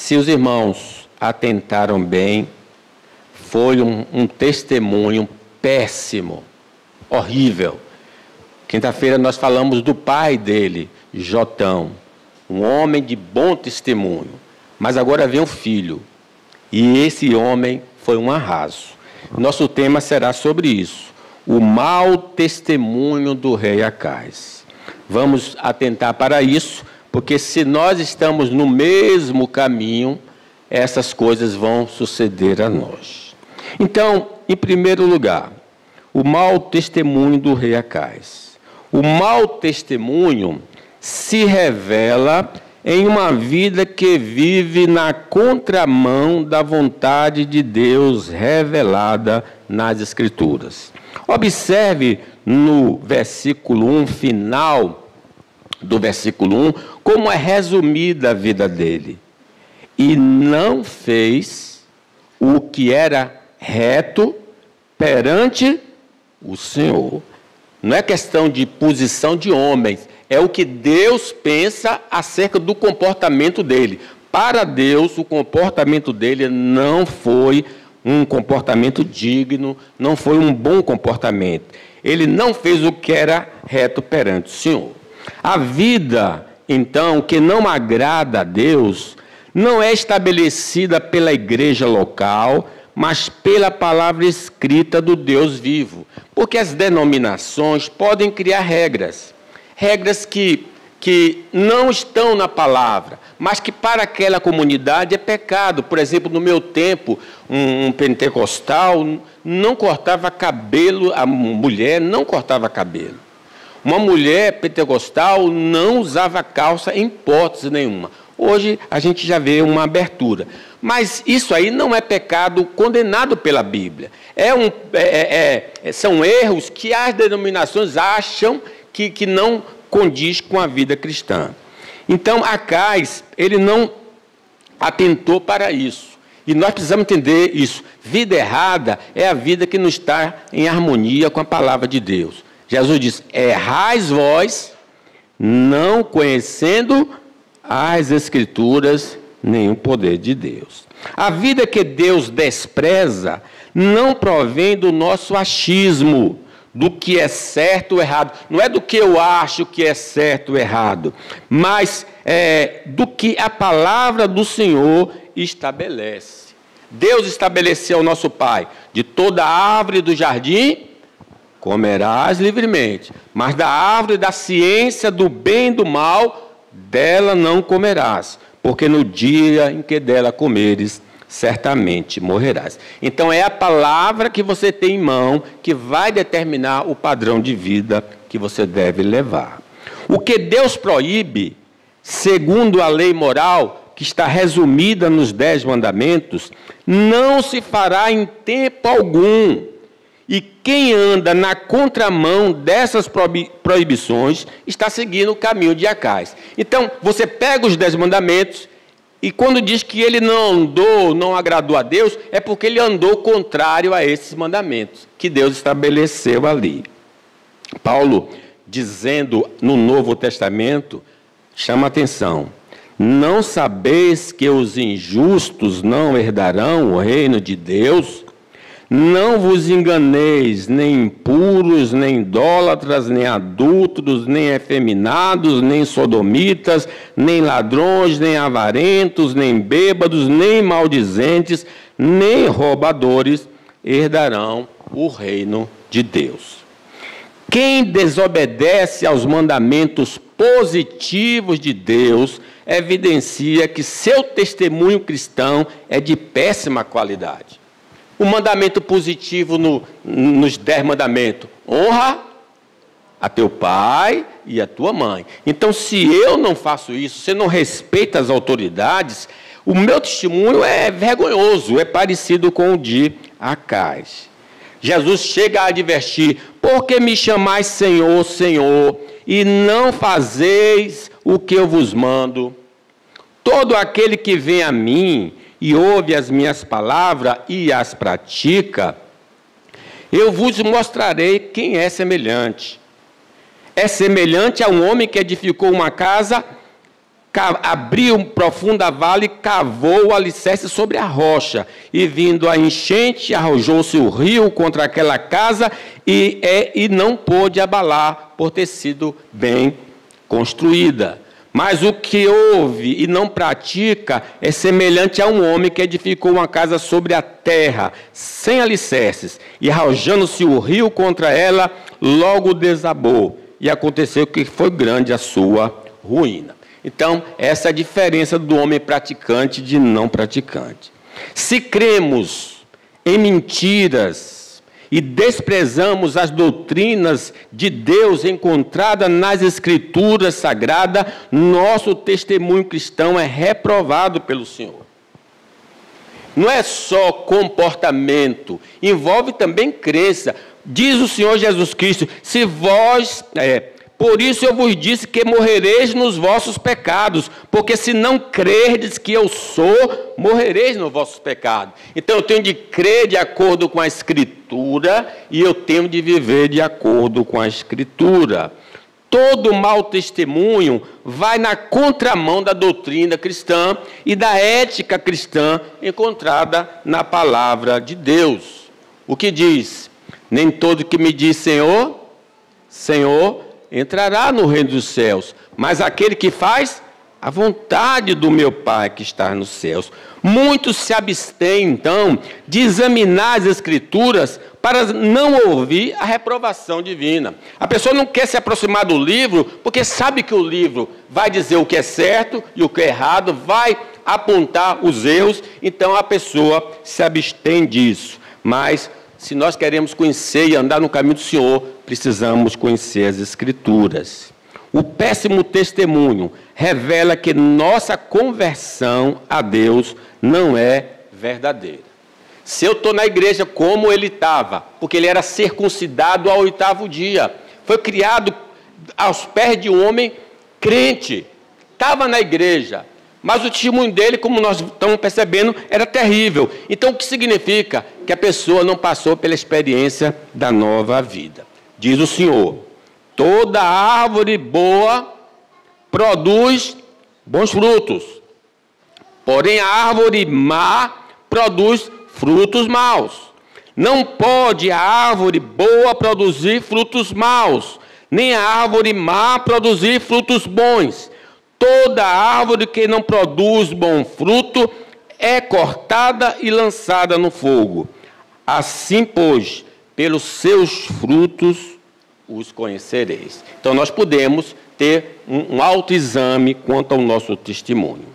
Se os irmãos atentaram bem, foi um testemunho péssimo, horrível. Quinta-feira nós falamos do pai dele, Jotão, um homem de bom testemunho. Mas agora vem o filho, e esse homem foi um arraso. Nosso tema será sobre isso, o mau testemunho do rei Acais. Vamos atentar para isso, porque se nós estamos no mesmo caminho, essas coisas vão suceder a nós. Então, em primeiro lugar, o mau testemunho do rei Acais. O mau testemunho se revela em uma vida que vive na contramão da vontade de Deus revelada nas Escrituras. Observe no versículo 1, final do versículo 1, como é resumida a vida dele. E não fez o que era reto perante o Senhor. Não é questão de posição de homens, é o que Deus pensa acerca do comportamento dele. Para Deus, o comportamento dele não foi um comportamento digno, não foi um bom comportamento. Ele não fez o que era reto perante o Senhor. A vida, então, que não agrada a Deus, não é estabelecida pela igreja local, mas pela palavra escrita do Deus vivo. Porque as denominações podem criar regras que não estão na palavra, mas que para aquela comunidade é pecado. Por exemplo, no meu tempo, um pentecostal não cortava cabelo, a mulher não cortava cabelo. Uma mulher pentecostal não usava calça em hipótese nenhuma. Hoje a gente já vê uma abertura. Mas isso aí não é pecado condenado pela Bíblia. São erros que as denominações acham que não condiz com a vida cristã. Então, Acais, ele não atentou para isso. E nós precisamos entender isso. Vida errada é a vida que não está em harmonia com a palavra de Deus. Jesus diz, errais vós, não conhecendo as Escrituras, nem o poder de Deus. A vida que Deus despreza não provém do nosso achismo, do que é certo ou errado. Não é do que eu acho que é certo ou errado, mas do que a palavra do Senhor estabelece. Deus estabeleceu ao nosso Pai, de toda árvore do jardim comerás livremente, mas da árvore da ciência do bem e do mal, dela não comerás, porque no dia em que dela comeres, certamente morrerás. Então é a palavra que você tem em mão que vai determinar o padrão de vida que você deve levar. O que Deus proíbe, segundo a lei moral, que está resumida nos 10 mandamentos, não se fará em tempo algum. E quem anda na contramão dessas proibições está seguindo o caminho de Acais. Então, você pega os 10 mandamentos e quando diz que ele não andou, não agradou a Deus, é porque ele andou contrário a esses mandamentos que Deus estabeleceu ali. Paulo, dizendo no Novo Testamento, chama a atenção. Não sabeis que os injustos não herdarão o reino de Deus? Não vos enganeis, nem impuros, nem idólatras, nem adúlteros, nem efeminados, nem sodomitas, nem ladrões, nem avarentos, nem bêbados, nem maldizentes, nem roubadores herdarão o reino de Deus. Quem desobedece aos mandamentos positivos de Deus evidencia que seu testemunho cristão é de péssima qualidade. O mandamento positivo nos 10 mandamentos, honra a teu pai e a tua mãe. Então, se eu não faço isso, se eu não respeito as autoridades, o meu testemunho é vergonhoso, é parecido com o de Acais. Jesus chega a advertir, por que me chamais Senhor, Senhor, e não fazeis o que eu vos mando? Todo aquele que vem a mim e ouve as minhas palavras e as pratica, eu vos mostrarei quem é semelhante. É semelhante a um homem que edificou uma casa abriu profunda vala e cavou o alicerce sobre a rocha. E vindo a enchente, arrojou-se o rio contra aquela casa e não pôde abalar, por ter sido bem construída. Mas o que ouve e não pratica é semelhante a um homem que edificou uma casa sobre a terra, sem alicerces, e arrojando-se o rio contra ela, logo desabou. E aconteceu que foi grande a sua ruína. Então, essa é a diferença do homem praticante de não praticante. Se cremos em mentiras e desprezamos as doutrinas de Deus encontradas nas Escrituras Sagradas, nosso testemunho cristão é reprovado pelo Senhor. Não é só comportamento, envolve também crença. Diz o Senhor Jesus Cristo, se vós... Por isso eu vos disse que morrereis nos vossos pecados, porque se não crerdes que eu sou, morrereis nos vossos pecados. Então eu tenho de crer de acordo com a Escritura e eu tenho de viver de acordo com a Escritura. Todo mau testemunho vai na contramão da doutrina cristã e da ética cristã encontrada na palavra de Deus. O que diz? Nem todo que me diz Senhor, Senhor, entrará no reino dos céus, mas aquele que faz a vontade do meu Pai que está nos céus. Muitos se abstêm, então, de examinar as Escrituras para não ouvir a reprovação divina. A pessoa não quer se aproximar do livro, porque sabe que o livro vai dizer o que é certo e o que é errado, vai apontar os erros, então a pessoa se abstém disso. Mas, se nós queremos conhecer e andar no caminho do Senhor, precisamos conhecer as Escrituras. O péssimo testemunho revela que nossa conversão a Deus não é verdadeira. Se eu estou na igreja como ele estava, porque ele era circuncidado ao 8º dia, foi criado aos pés de um homem crente, estava na igreja, mas o testemunho dele, como nós estamos percebendo, era terrível. Então, o que significa? Que a pessoa não passou pela experiência da nova vida. Diz o Senhor, toda árvore boa produz bons frutos, porém a árvore má produz frutos maus. Não pode a árvore boa produzir frutos maus, nem a árvore má produzir frutos bons. Toda árvore que não produz bom fruto é cortada e lançada no fogo. Assim, pois, pelos seus frutos os conhecereis. Então, nós podemos ter um autoexame quanto ao nosso testemunho.